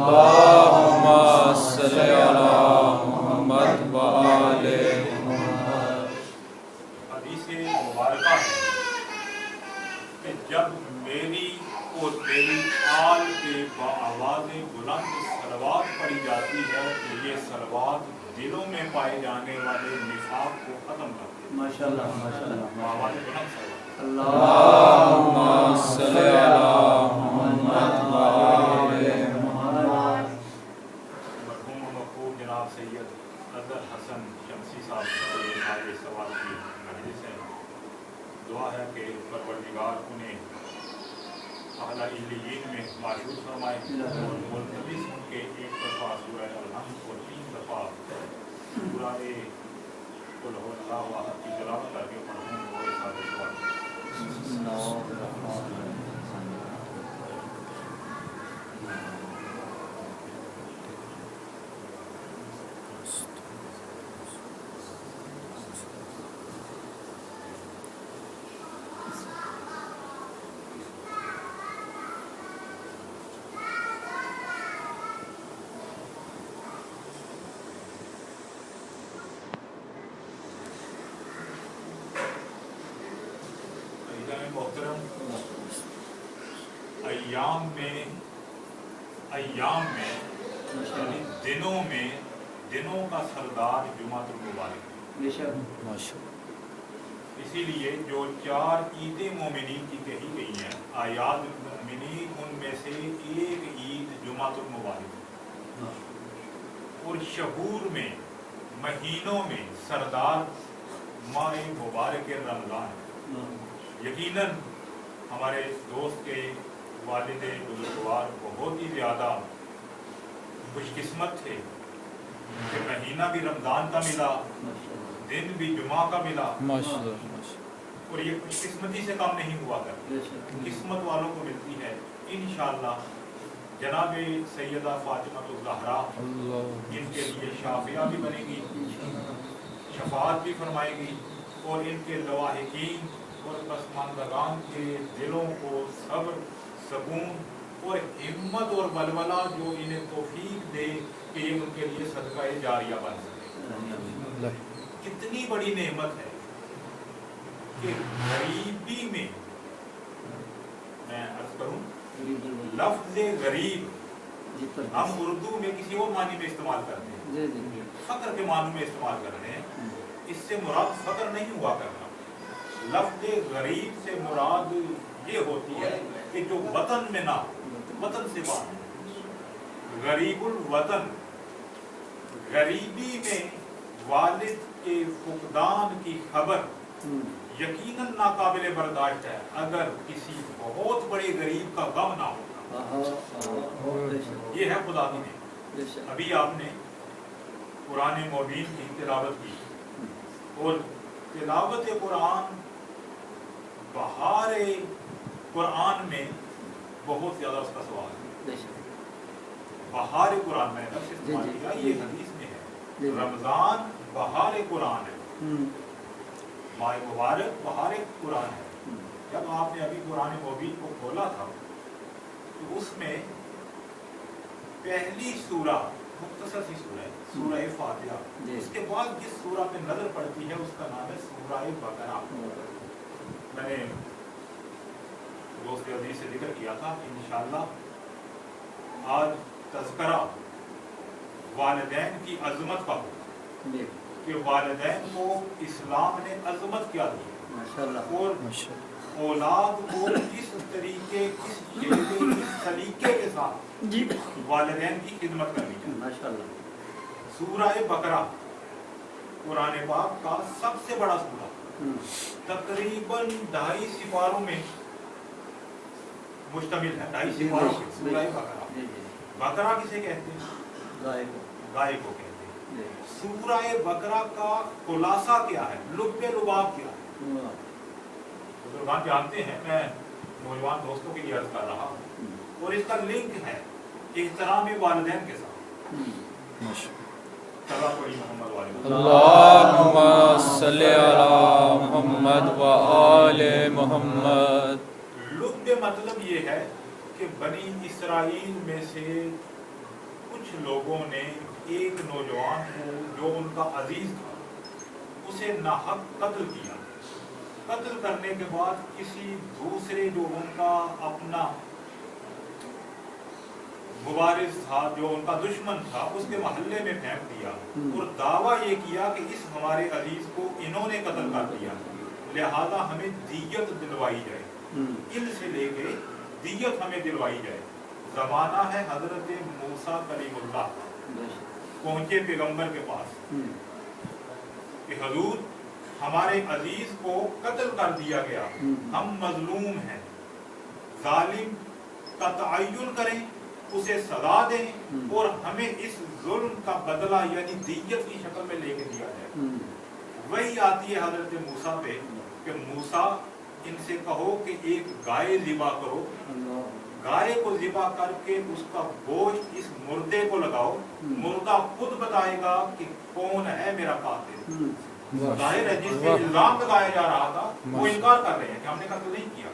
اللہم صلی علی محمد و آل محمد۔ حدیث مبارکہ ہے کہ جب میری اور تیری آل کے بآواز بلند صلوات پڑھی جاتی ہے تو یہ صلوات دلوں میں پائے جانے والے نفاق کو ختم کرتے ہیں۔ ماشاءاللہ ماشاءاللہ۔ بآواز بلند صلوات۔ اللہم صلی علی محمد و آل محمد۔ مرحوم و مقبول جناب سید اظہر حسن شمسی صاحب سے یہ سوال کی مجلس ہے۔ دعا ہے کہ پروردگار انہیں اعلیٰ علیین میں معشور فرمائے اور ملتوی سن کے ایک دفعہ سورہ الحمد اور 3 دفعہ سورہ قل هو اللہ احد کی تلاوت کر کے مرحوم کو اس حادث محترم، ایام میں یعنی دنوں کا سردار جمعۃ المبارک، اسی لیے جو 4 عید مومنین کی کہی گئی ہیں آیات المؤمنین، ان میں سے ایک عید جمعۃ المبارک، اور شہور میں مہینوں میں سردار ماہ مبارک رمضان۔ یقیناً ہمارے دوست کے والد بزرگوار بہت ہی زیادہ خوش قسمت تھے کہ مہینہ بھی رمضان کا ملا، دن بھی جمعہ کا ملا، اور یہ خوش قسمتی سے کم نہیں ہوا کرتی، قسمت والوں کو ملتی ہے۔ انشاءاللہ جناب سیدہ فاطمہ الزہرا ان کے لیے شافعہ بھی بنے گی، شفاعت بھی فرمائے گی، اور ان کے لواحقین اور پسماندگان کے دلوں کو صبر، سکون اور ہمت اور ولولہ جو انہیں توفیق دے کہ یہ ان کے لیے صدقہ جاریہ بن سکے۔ کتنی بڑی نعمت ہے کہ غریبی میں عرض کروں لفظ غریب ہم اردو میں کسی اور معنی میں استعمال کرتے ہیں، فقر کے معنی میں استعمال کرتے ہیں، اس سے مراد فقر نہیں ہوا کرنا۔ لفظ غریب سے مراد یہ ہوتی ہے کہ جو وطن میں نہ ہو، وطن سے باہر، غریب الوطن۔ غریبی میں والد کے فقدان کی خبر یقیناً ناقابل برداشت ہے اگر کسی بہت بڑے غریب کا غم نہ ہو۔ یہ ہے خدا کی نعمت۔ ابھی آپ نے قرآن مبین کی تلاوت کی، اور تلاوت قرآن بہار قرآن میں بہت زیادہ اس کا سوال ہے۔ بہار قرآن میں لفظ استعمال کیا، یہ حدیث میں ہے، رمضان بہار قرآن ہے، ماہ مبارک بہار قرآن ہے۔ جب آپ نے ابھی قرآن مبین کو کھولا تھا تو اس میں پہلی سورہ مختصر سی سورہ ہے، سورہ فاتحہ، اس کے بعد جس سورہ پہ نظر پڑتی ہے اس کا نام ہے سورہ بقرہ۔ میں نے دوست عزیز سے ذکر کیا تھا، انشاءاللہ آج تذکرہ والدین کی عظمت کا ہوگا کہ والدین کو اسلام نے عظمت کیا دی، اور اولاد کو کس طریقے کس سلیقے کے ساتھ والدین کی خدمت کرنی چاہیے۔ سورہ بقرہ قرآن پاک کا سب سے بڑا سورہ، تقریباً 2.5 سپاروں میں مشتمل ہے، 2.5 سپاروں میں سورہ بقرہ۔ بقرہ کسے کہتے ہیں؟ گائے کو کہتے ہیں۔ سورہ بقرہ کا خلاصہ کیا ہے، لب لباب کیا ہے؟ بزرگان جانتے ہیں، میں نوجوان دوستوں کے لیے عرض کر رہا ہوں، اور اس کا لنک ہے احترام والدین کے ساتھ۔ اللہم صلی علی محمد و آل محمد۔ لب مطلب یہ ہے کہ بنی اسرائیل میں سے कुछ लोगों ने एक नौजवान को जो उनका अजीज था उसे नाहक कत्ल किया। कत्ल करने के बाद किसी दूसरे जो उनका अपना मुबारिज था, जो उनका दुश्मन था, उसके मोहल्ले में फेंक दिया और दावा ये किया कि इस हमारे अजीज को इन्होंने कत्ल कर दिया, लिहाजा हमें दियत दिलवाई जाए। इल से लेके दियत हमें दिलवाई जाए। जमाना है हजरत मूसा कलीमुल्लाह, पहुंचे पैगंबर के पास कि हजूर हमारे अजीज को कत्ल कर दिया गया, हम मजलूम हैं, जालिम का तअय्युन करें, उसे सजा दें और हमें इस जुल्म का बदला यानी दियत की शक्ल में लेके दिया जाए। वही आती है हजरत मूसा पे कि मूसा इनसे कहो कि एक गाय ज़िबा करो, गाय को ज़िबा करके उसका गोश्त इस मुर्दे को लगाओ, मुर्दा खुद बताएगा कि कौन है मेरा कातिल। जाहिर है जिससे इल्जाम लगाया जा रहा था वो इनकार कर रहे हैं कि हमने कत्ल नहीं किया।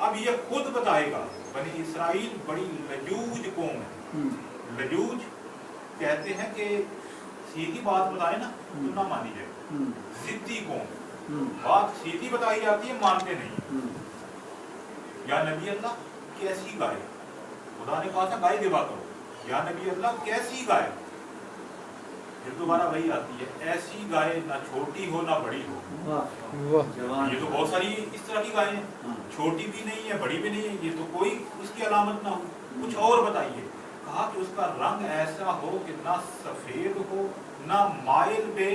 अब ये खुद बताएगा। बनी इसराइल बड़ी लजूज कौम है। लजूज कहते हैं कि सीधी बात बताए ना तो ना मानी जाए। जिद्दी कौम, बात सीधी बताई जाती है मानते नहीं। या नबी अल्लाह कैसी गाय, खुदा ने कहा था गाय ज़िबा करो, या नबी अल्लाह कैसी गाय, फिर दोबारा वही आती है ऐसी गाय ना छोटी हो ना बड़ी हो। ये तो बहुत सारी इस तरह की गायें हैं, छोटी भी नहीं है बड़ी भी नहीं है, ये तो कोई उसकी अलामत ना हो। कुछ और बताइए। कहा कि उसका रंग ऐसा हो कि ना सफेद हो ना माइल पे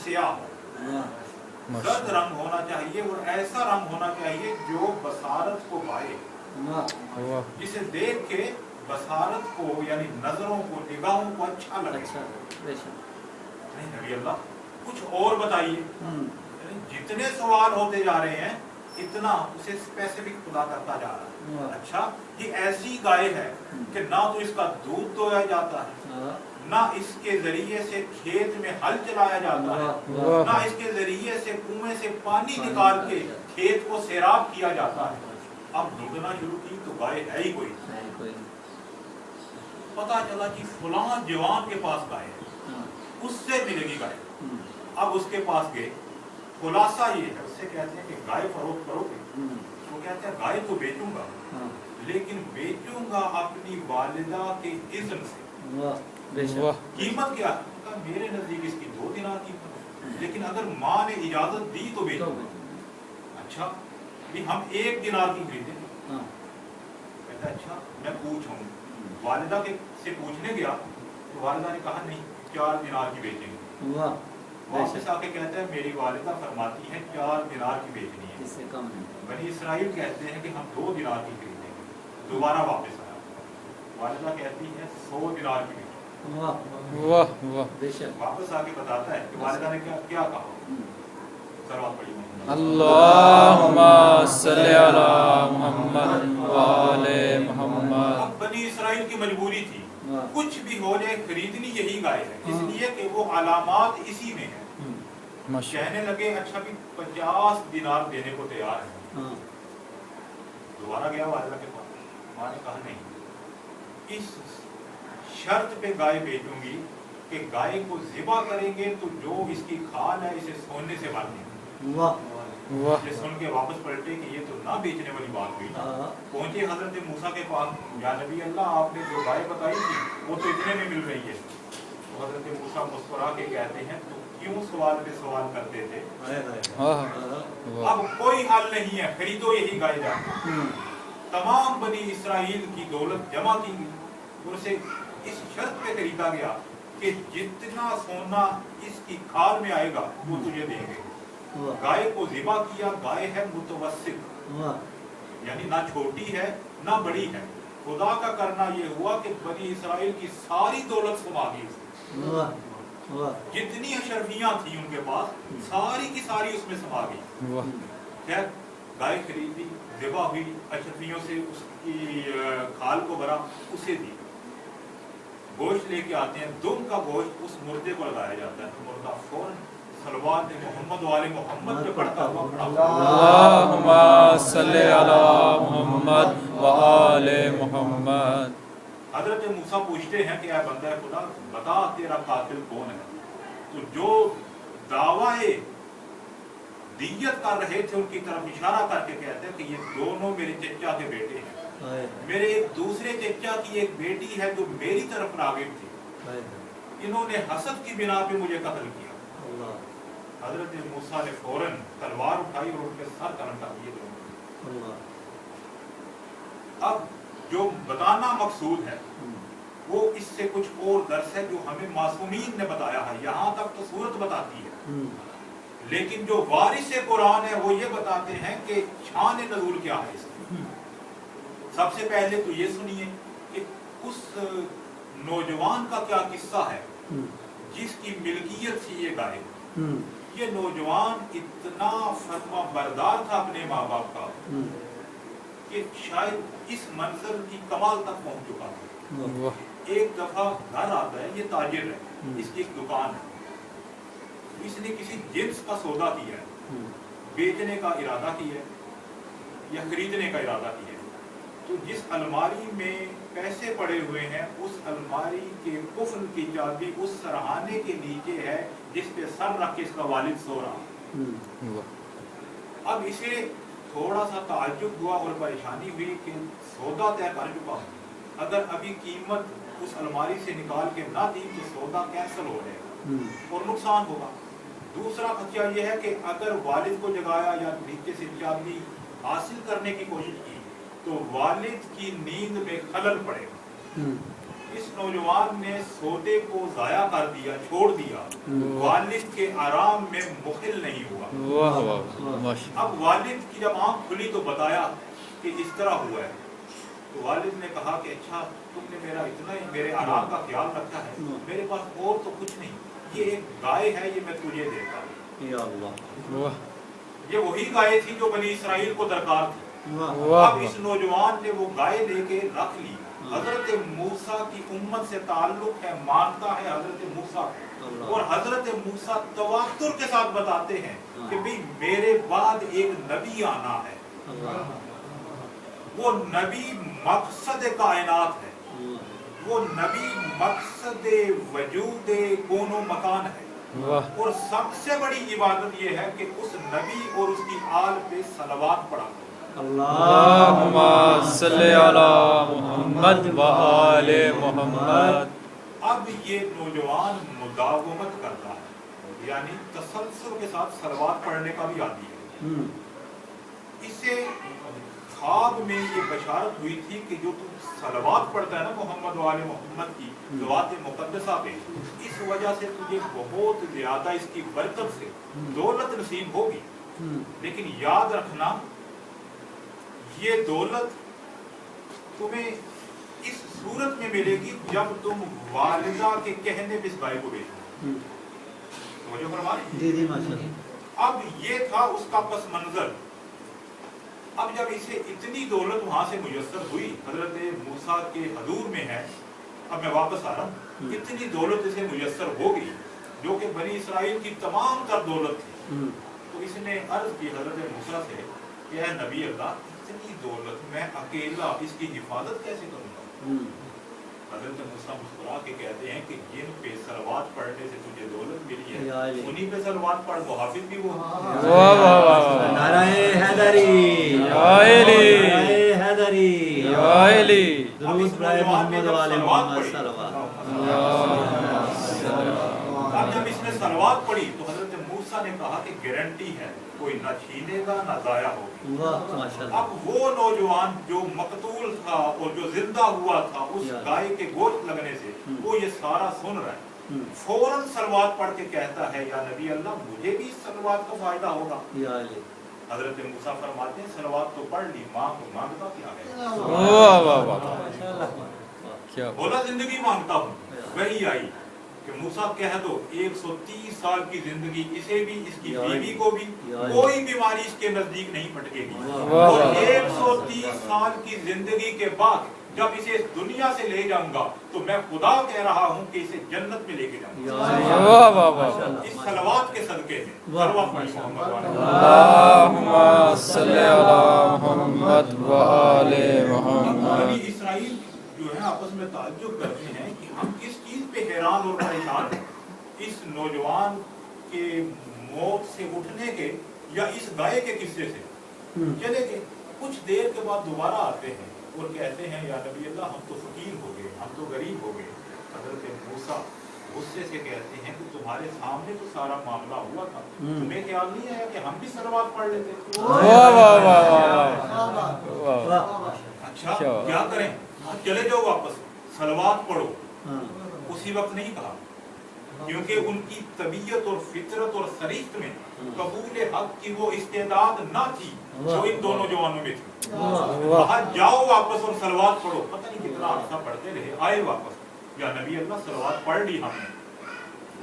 स्याह हो, गर्द रंग होना चाहिए और ऐसा रंग होना चाहिए जो बसारत को भाए, जिसे देख के बसारत को यानी नजरों को निगाहों को अच्छा लगे। नहीं नबी अल्लाह कुछ और बताइए। जितने सवाल होते जा रहे हैं इतना उसे स्पेसिफिक खुदा करता जा रहा है। अच्छा ये ऐसी गाय है कि ना तो इसका दूध दोया जाता है, ना इसके जरिए से खेत में हल चलाया जाता है, ना इसके जरिए से कुएं से पानी निकाल के खेत को सैराब किया जाता है। अब ढूंढना शुरू की तो गाय है ही कोई। पता चला कि फलां जवान के पास गाय है, उससे मिलेगी गाय। अब उसके पास गए, खुलासा ये है, उससे कहते हैं कि गाय फरोख्त करोगे? वो कहते हैं गाय तो बेचूंगा, लेकिन बेचूंगा अपनी वालिदा के इज़्न से। कीमत क्या? मेरे नजदीक इसकी 2 दिनार कीमत, लेकिन अगर माँ ने इजाजत दी तो बेचूंगा। अच्छा भी हम 1 दिनार की खरीदे। कहता अच्छा मैं पूछूं, वालिदा के से पूछने गया तो वालिदा ने कहा नहीं 4 दिनार की बेचेंगे। वापस आके कहता है मेरी वालिदा फरमाती है 4 दिनार की बेचनी है, इससे कम नहीं। बनी इसराइल कहते हैं कि हम 2 दिनार की खरीदेंगे। दोबारा वापस आया, वालिदा कहती है 100 दिनार की बेचनी। वापस आके बताता है कि वालिदा ने क्या कहा। सलावत पढ़िए। अल्लाहुम्मा सल्ली अला मुहम्मद व आले मुहम्मद। अब बनी इसराइल की मजबूरी थी, कुछ भी हो जाए खरीदनी यही गाय है, इसलिए कि वो अलामात इसी में है। कहने लगे अच्छा भी 50 दिनार देने को तैयार है। दोबारा गया वालिदा के पास, माँ ने कहा नहीं, इस शर्त पे गाय बेचूंगी कि गाय को ज़िबा करेंगे तो जो इसकी खाल है इसे सोने से भर देंगे। ये सुन के वापस पलटे कि ये तो ना बेचने वाली बात हुई ना। पहुंचे हजरत मूसा के पास, या नबी अल्लाह आपने जो गाय बताई थी वो तो इतने में मिल रही है। तो हजरत मूसा मुस्कुरा के कहते हैं तो क्यों सवाल पे सवाल करते थे? अब कोई हल नहीं है, खरीदो यही गाय जाके। तमाम बनी इसराइल की दौलत जमा की गई और उसे इस शर्त पे खरीदा गया कि जितना सोना इसकी खाल में आएगा वो तुझे देंगे। गाय को ज़िबा किया, गाय है मुतवस्सित, यानी ना छोटी है ना बड़ी है। खुदा का करना ये हुआ कि बनी इसराइल की सारी दौलत समा गई, जितनी अशरफियां थी उनके पास सारी की सारी उसमें समा गई। खैर गाय खरीदी, ज़िबा हुई, अशरफियों से उसकी खाल को भरा, उसे दी। गोश्त लेके आते हैं, दुम का गोश्त उस मुर्दे को लगाया जाता है तो मुर्दा फौरन सलवात मोहम्मद वाले मोहम्मद पे पढ़ता हुआ खड़ा हुआ। अल्लाहुम्मा सल्ली अला मुहम्मद व आले मुहम्मद। حضرت موسیٰ پوچھتے ہیں کہ اے بندہ خدا بتا تیرا قاتل کون ہے. تو جو دعوی دیت کر رہے تھے ان کی طرف اشارہ کر کے کہتے ہیں کہ یہ دونوں میرے چچا کے بیٹے ہیں. میرے ایک دوسرے چچا کی ایک بیٹی ہے جو میری طرف راغب تھی, انہوں نے حسد کی بنا پہ مجھے قتل کیا. حضرت موسیٰ نے فوراً تلوار اٹھائی اور ان کے سر قلم کر دیے. اب جو بتانا مقصود ہے وہ اس سے کچھ اور درس ہے جو ہمیں معصومین نے بتایا ہے. یہاں تک تو صورت بتاتی ہے, لیکن جو وارث قرآن ہے وہ یہ بتاتے ہیں کہ شان نزول کیا ہے اس کی. سب سے پہلے تو یہ سنیے کہ اس نوجوان کا کیا قصہ ہے جس کی ملکیت تھی یہ گائے. یہ نوجوان اتنا فرما بردار تھا اپنے ماں باپ کا کہ شاید اس منزل کی کمال تک پہنچ چکا تھا. ایک دفعہ گھر آتا ہے, یہ تاجر ہے, اس کی ایک دکان ہے, اس نے کسی جنس کا سودا کیا ہے, بیچنے کا ارادہ کیا ہے یا خریدنے کا ارادہ کیا ہے. تو جس الماری میں پیسے پڑے ہوئے ہیں اس الماری کے قفل کی چابی اس سرہانے کے نیچے ہے جس پہ سر رکھ کے اس کا والد سو رہا. اب اسے تھوڑا سا تعجب ہوا اور پریشانی ہوئی کہ سودا طے کر چکا ہوں, اگر ابھی قیمت اس الماری سے نکال کے نہ دی تو سودا کینسل ہو جائے گا اور نقصان ہوگا. دوسرا خدشہ یہ ہے کہ اگر والد کو جگایا یا نیچے سے چابی حاصل کرنے کی کوشش کی تو والد کی نیند میں خلل پڑے گا. اس نوجوان نے سودے کو ضائع کر دیا, چھوڑ دیا, والد کے آرام میں مخل نہیں ہوا. اب والد کی جب آنکھ کھلی تو بتایا کہ اس طرح ہوا ہے. تو والد نے کہا کہ اچھا تم نے میرا اتنا ہی میرے آرام کا خیال رکھا ہے, میرے پاس اور تو کچھ نہیں, یہ ایک گائے ہے, یہ میں تجھے دیتا ہوں. یہ وہی گائے تھی جو بنی اسرائیل کو درکار تھی. اب اس نوجوان نے وہ گائے لے کے رکھ لی. حضرت موسیٰ کی امت سے تعلق ہے, مانتا ہے حضرت موسیٰ کو, اور حضرت موسیٰ تواتر کے ساتھ بتاتے ہیں کہ بھئی میرے بعد ایک نبی آنا ہے, وہ نبی مقصد کائنات ہے, وہ نبی مقصد وجود کون و مکان ہے. اور سب سے بڑی عبادت یہ ہے کہ اس نبی اور اس کی آل پہ صلوات پڑھا. اللہم صلی علی محمد و آل محمد. اب یہ نوجوان مداومت کرتا ہے, یعنی تسلسل کے ساتھ صلوات پڑھنے کا بھی عادی ہے. اسے خواب میں یہ بشارت ہوئی تھی کہ جو تم صلوات پڑھتا ہے نا محمد و آل محمد کی ذوات مقدسہ پہ, اس وجہ سے تجھے بہت زیادہ اس کی برکت سے دولت نصیب ہوگی. لیکن یاد رکھنا یہ دولت تمہیں اس صورت میں ملے گی جب تم والدہ کے کہنے پہ اس گائے کو بیچو. توجہ فرمائیں. اب یہ تھا اس کا پس منظر. اب جب اسے اتنی دولت وہاں سے میسر ہوئی, حضرت موسیٰ کے حضور میں ہے, اب میں واپس آ رہا ہوں, اتنی دولت اسے میسر ہو گئی جو کہ بنی اسرائیل کی تمام تر دولت تھی. تو اس نے عرض کی حضرت موسیٰ سے کہ اے نبی اللہ, اتنی دولت میں اکیلا اس کی حفاظت کیسے کروں گا؟ حضرت موسیٰ مسکرا کے کہتے ہیں کہ جن پہ صلوات پڑھنے سے تجھے دولت ملی ہے انہی پہ صلوات پڑھ, محافظ بھی وہ. نعرہ حیدری, نعرہ حیدری, درود برائے محمد و آل محمد صلوات. اب جب اس نے صلوات پڑھی تو حضرت موسیٰ نے کہا کہ گارنٹی ہے کوئی نہ چھینے گا نہ ضائع ہوگی. اب وہ نوجوان جو مقتول تھا اور جو زندہ ہوا تھا اس گائے کے گوشت لگنے سے, وہ یہ سارا سن رہا ہے, فوراً صلوات پڑھ کے کہتا ہے یا نبی اللہ مجھے بھی اس صلوات کا فائدہ ہوگا. حضرت موسیٰ فرماتے ہیں صلوات تو پڑھ لی, مانگتا کیا ہے؟ بولا زندگی مانگتا ہوں. وہی آئی کہ موسیٰ کہہ دو 130 سال کی زندگی اسے بھی اس کی بیوی کو بھی کوئی بیماری اس کے نزدیک نہیں پھٹکے گی. اور 130 سال کی زندگی کے بعد جب اسے اس دنیا سے لے جاؤں گا تو میں خدا کہہ رہا ہوں کہ اسے جنت میں لے کے جاؤں گا. اس صلوات کے صدقے میں اللہم صلی علی محمد و آل محمد. بنی اسرائیل جو ہے آپس میں में ताज्जुब करते हैं कि हम किस चीज़ पे हैरान और परेशान हैं, इस नौजवान के मौत से उठने के या इस गाय के किस्से से। चले गए, कुछ देर के बाद दोबारा आते हैं और कहते हैं या नबी अल्लाह हम तो फकीर हो गए, हम तो गरीब हो गए। हजरत मूसा गुस्से से कहते हैं कि तुम्हारे सामने तो सारा मामला हुआ था, तुम्हें ख्याल नहीं आया कि हम भी सलवात पढ़ लेते। वाह वाह वाह वाह। अच्छा क्या करें, चले जाओ वापस, सलवात पढ़ो। उसी वक्त नहीं कहा, क्योंकि उनकी तबीयत और फितरत और सरीत में कबूल हक की वो इस्तेदाद ना थी जो इन दोनों जवानों में थी। कहा जाओ वापस और सलवात पढ़ो। पता नहीं कितना अर्सा पढ़ते रहे, आए वापस, या नबी अल्लाह सलवात पढ़ ली हमने।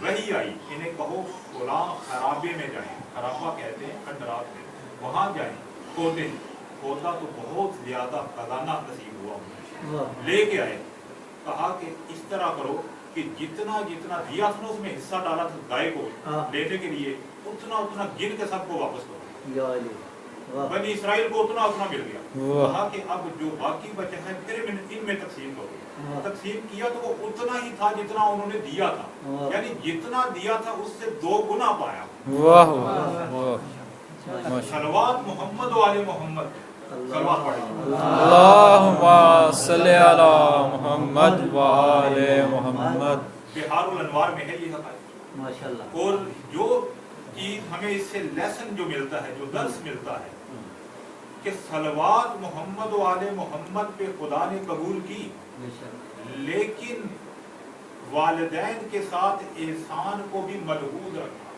वही आई, इन्हें कहो फलां खराबे में जाएं, खराबा कहते हैं खंडरात में, वहां जाएं, खोदे। खोदा तो बहुत ज्यादा खजाना नसीब हुआ, लेके आए। कहा कि इस तरह करो कि जितना जितना दिया था ना उसमें हिस्सा डाला था गाय को लेने के लिए, उतना उतना गिन के सबको वापस करो। बनी इसराइल को उतना उतना मिल गया। कहा कि अब जो बाकी बचा है फिर इनमें तकसीम करो। तकसीम किया तो वो उतना ही था जितना उन्होंने दिया था, यानी जितना दिया था उससे 2 गुना पाया। वाह वाह। सलवात मोहम्मद वाले मोहम्मद, सलवात पढ़ें। अल्लाहुम्मा सल्ली अला मुहम्मद व आले मुहम्मद। बिहारुल अनवार में है ये हक़ाइक़ माशाअल्लाह। और जो चीज हमें इससे लेसन जो मिलता है, जो दर्स मिलता है कि सलवात मोहम्मद वाले मोहम्मद पे खुदा ने कबूल की, लेकिन वालिदैन के साथ एहसान को भी मलहूज रखा।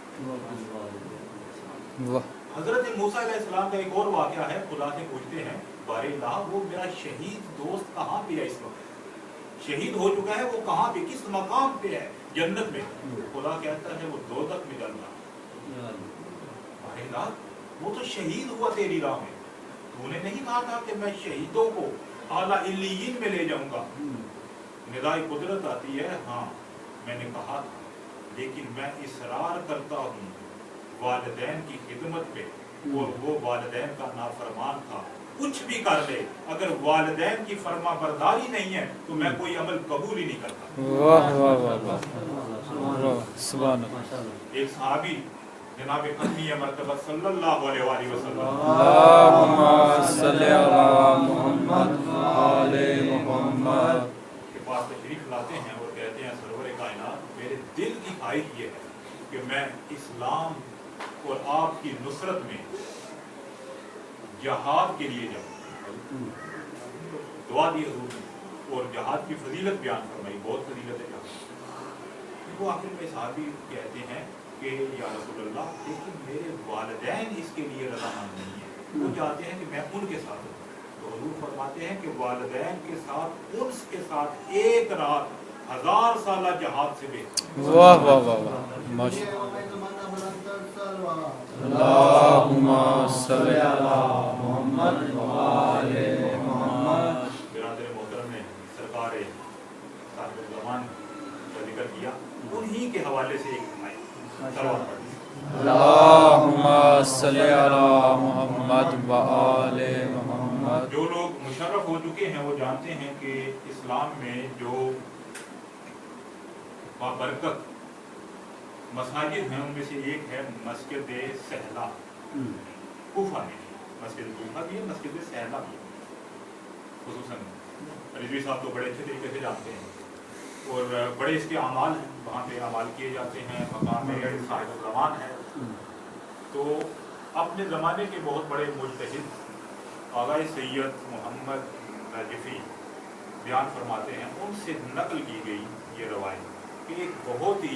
हजरत मूसा अलैहिस्सलाम का एक और वाक़या है। खुदा से पूछते हैं बारे अल्लाह वो मेरा शहीद दोस्त कहाँ पे है, इस वक्त शहीद हो चुका है, वो कहाँ पे, किस मकाम पे है जन्नत में? खुदा कहता है वो दोज़ख में जल रहा। बारे अल्लाह वो तो शहीद हुआ तेरी राह में, तूने नहीं कहा था कि मैं शहीदों को आला इल्लियीन में ले जाऊंगा? निदाई कुदरत आती है, हाँ मैंने कहा था, लेकिन मैं इसरार करता हूँ वालिदैन की खिदमत पे, और वो वालिदैन का नाफरमान था। कुछ भी कर ले, अगर वालिदैन की फरमा बरदारी नहीं है तो मैं कोई अमल कबूल ही नहीं करता। वाह वाह वाह, सुभान अल्लाह। एक सहाबी जनाब क़दमी मर्तबा सल्लल्लाहु अलैहि वसल्लम अल्लाहुम्मा सल्ली अला मुहम्मद व आले मुहम्मद के पास तशरीफ लाते हैं और कहते हैं सरवर कायनात, मेरे दिल की ख्वाहिश ये है कि मैं इस्लाम और आपकी नुसरत में जहाद के लिए जाऊँ। दुआ दी हुजूर ने और जहाद की फजीलत बयान फरमाई, बहुत फजीलत है जहाद। वो आखिर में सहाबी कहते हैं कि या रसूल अल्लाह, लेकिन मेरे वालिदैन इसके लिए रज़ामंद नहीं है, वो चाहते हैं कि मैं उनके साथ हूँ। तो हुजूर फरमाते हैं कि वालिदैन के साथ उनके साथ एक रात 1000 साल जहाद से बेहतर। वाह वाह वाह वाह, माशाअल्लाह। अल्लाहुम्मा सल्ली अला मुहम्मद व आले मुहम्मद। बिरादर मोहतरम ने सरकार साहिब ज़मान का जिक्र किया, उन्हीं के हवाले से एक सलवात पढ़ी। अल्लाहुम्मा सल्ली अला मुहम्मद व आले मुहम्मद। जो लोग मुशर्रफ हो चुके हैं वो जानते हैं कि इस्लाम में जो बाबरकत मसाजिद हैं उनमें से एक है मस्जिद सहला कूफा में। मस्जिद कूफा भी है, मस्जिद सहला भी है। खुसूसन रिजवी साहब तो बड़े अच्छे तरीके से जानते हैं और बड़े इसके अमाल हैं, वहाँ पे अमाल किए जाते हैं। मकाम साहिब ज़मान है। तो अपने ज़माने के बहुत बड़े मुज्तहिद आग़ाए सैयद मोहम्मद नजफ़ी बयान फरमाते हैं, उनसे नकल की गई ये रवायत कि एक बहुत ही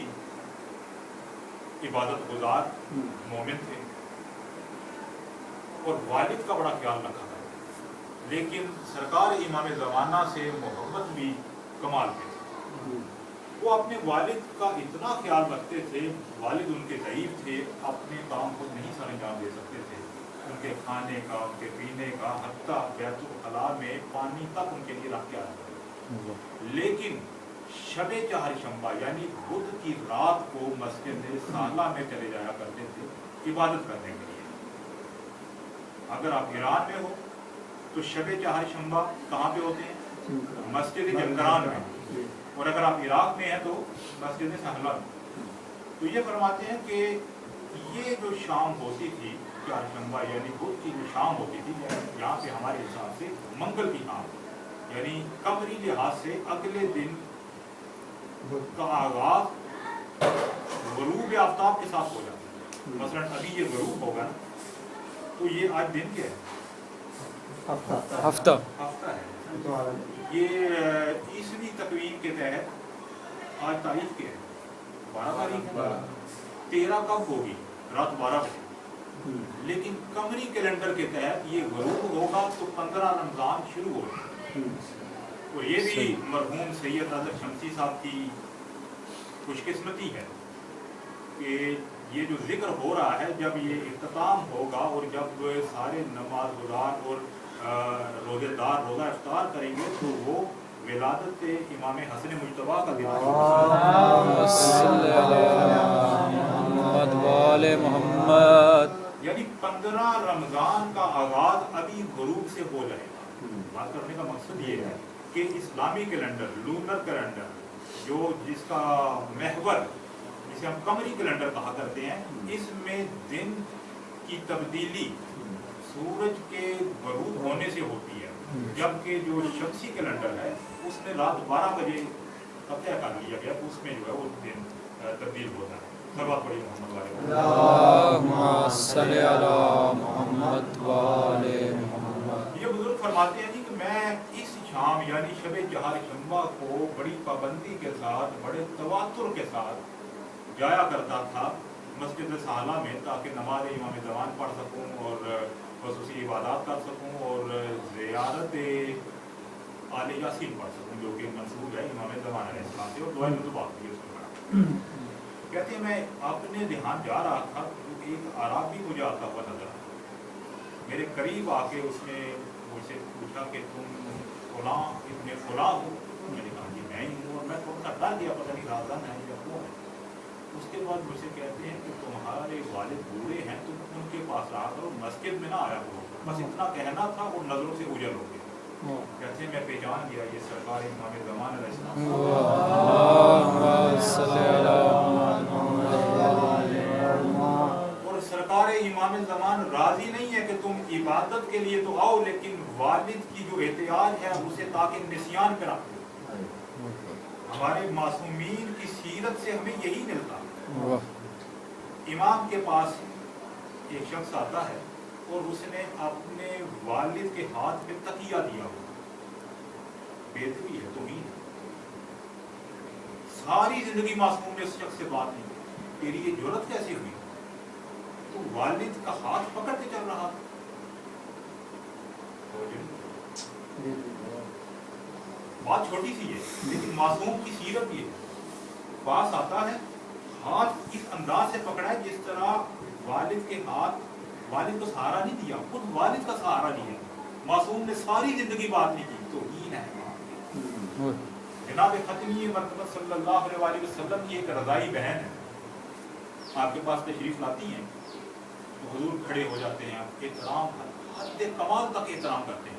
इबादत गुजार मोमिन थे और वालिद का बड़ा ख्याल रखा था, लेकिन सरकार इमाम ज़माना से मोहब्बत भी कमाल के थे। वो अपने वालिद का इतना ख्याल रखते थे, वालिद उनके ज़ईफ़ थे, अपने काम को नहीं सर अंजाम दे सकते थे, उनके खाने का, उनके पीने का, हत्ता बैतुल खला में पानी तक उनके लिए रख के आता था। लेकिन शबे चहारशंबा यानी बुध की रात को मस्जिद साला में चले जाया करते थे इबादत करने के लिए। अगर आप ईरान में हो तो शबे चहारशंबा कहाँ पे होते हैं? मस्जिद जमकरान में, और अगर आप इराक में हैं तो मस्जिद सहला में। तो ये फरमाते हैं कि ये जो शाम होती थी चारशंबा यानी बुध की जो शाम होती थी, यहाँ पे हमारे हिसाब से मंगल की शाम, यानी कमरी लिहाज से अगले दिन का आगाज गरूब आफ्ताब के साथ हो जाता है। मसलन अभी ये गरूब होगा ना, तो ये आज दिन क्या है? हफ्ता है। ये ईसवी तकवीम के तहत आज तारीख के है 12 तारीख है। 13 कब होगी? रात 12 बजे। लेकिन कमरी कैलेंडर के तहत ये गरूब होगा तो 15 रमजान शुरू होगा। और ये भी मरहूम सैयद आज़म शमसी साहब की खुशकिस्मती है कि ये जो जिक्र हो रहा है, जब ये इख्तिताम होगा और जब सारे नमाज गुजार और रोज़ेदार रोज़ा इफ्तार करेंगे तो वो विलादत इमाम हसन मुज्तबा का दिन मोहम्मद, यानी 15 रमज़ान का आगाज अभी गुरूब से हो जाएगा। बात करने का मकसद ये है कि इस्लामी कैलेंडर, लूनर कैलेंडर, जो जिसका महवर जिसे हम कमरी कैलेंडर कहा करते हैं, इसमें दिन की तब्दीली सूरज के गरूब होने से होती है, जबकि जो शमसी कैलेंडर है उसमें रात 12 बजे तब तय कर लिया गया, उसमें जो है वो दिन तब्दील होता है। सर्वात बड़ी ये बुजुर्ग फरमाते हैं जी कि मैं इस शाम यानी शब चारशंबा को बड़ी पाबंदी के साथ, बड़े तवातुर के साथ जाया करता था मस्जिद साला में, ताकि नमाज इमाम ज़मान पढ़ सकूं और खसूसी इबादत कर सकूं और ज़ियारत आले यासीन पढ़ सकूं, जो कि मंसूब है इमाम ज़मान अलैहिस्सलाम से, और दुआ मुतबाक भी उसको पढ़ा। कहते हैं मैं अपने ध्यान जा रहा था तो एक आराबी मुझे आता हुआ नजर आया। मेरे करीब आके उसने मुझसे पूछा कि तुम फलां इतने फलां हो? मैंने कहा जी मैं ही हूँ, और मैं थोड़ा सा डर गया, पता नहीं राज़न है या कौन है। उसके बाद मुझसे कहते हैं कि तुम्हारे वालिद बूढ़े हैं, तुम उनके पास रहा करो, मस्जिद में ना आया करो। बस इतना कहना था और नज़रों से उजल हो गया। कहते हैं मैं पहचान गया ये सरकार इमाम ज़मान अलैहिस्सलाम। और सरकार इमाम ज़मान राजी नहीं है कि तुम इबादत के लिए तो आओ, लेकिन वालिद की जो एहतियाज है उसे ताकि निस्यान पे रख दो। हमारे मासूमीन की सीरत से हमें यही मिलता है। इमाम के पास एक शख्स आता है और उसने अपने वालिद के हाथ पे तकिया दिया हुआ, बेदबी है, तौहीन है। सारी जिंदगी मासूम ने उस शख्स से बात नहीं की, तेरी ये जुर्रत कैसे हुई? तो वालिद का हाथ पकड़ के चल रहा था। बात छोटी सी है लेकिन मासूम की सीरत ये पास आता है, हाथ इस अंदाज से पकड़ा है जिस तरह वालिद के हाथ, वालिद को सहारा नहीं दिया, खुद वालिद का सहारा लिया। मासूम ने सारी जिंदगी बात नहीं की, तो हीन है। जनाब खत्मी मरतबत सल्लल्लाहु अलैहि वसल्लम की एक रज़ाई बहन है, आपके पास तशरीफ लाती हैं तो हुजूर खड़े हो जाते हैं, एहतराम हद कमाल तक एहतराम करते हैं।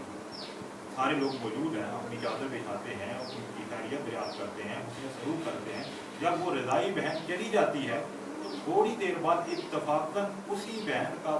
सारे लोग मौजूद हैं, अपनी चादर बिछाते हैं, उनकी खैरियत बयान करते हैं, उसमें सलूक करते हैं। जब वो रज़ाई बहन चली जाती है तो थोड़ी देर बाद इत्तफाकन उसी बहन का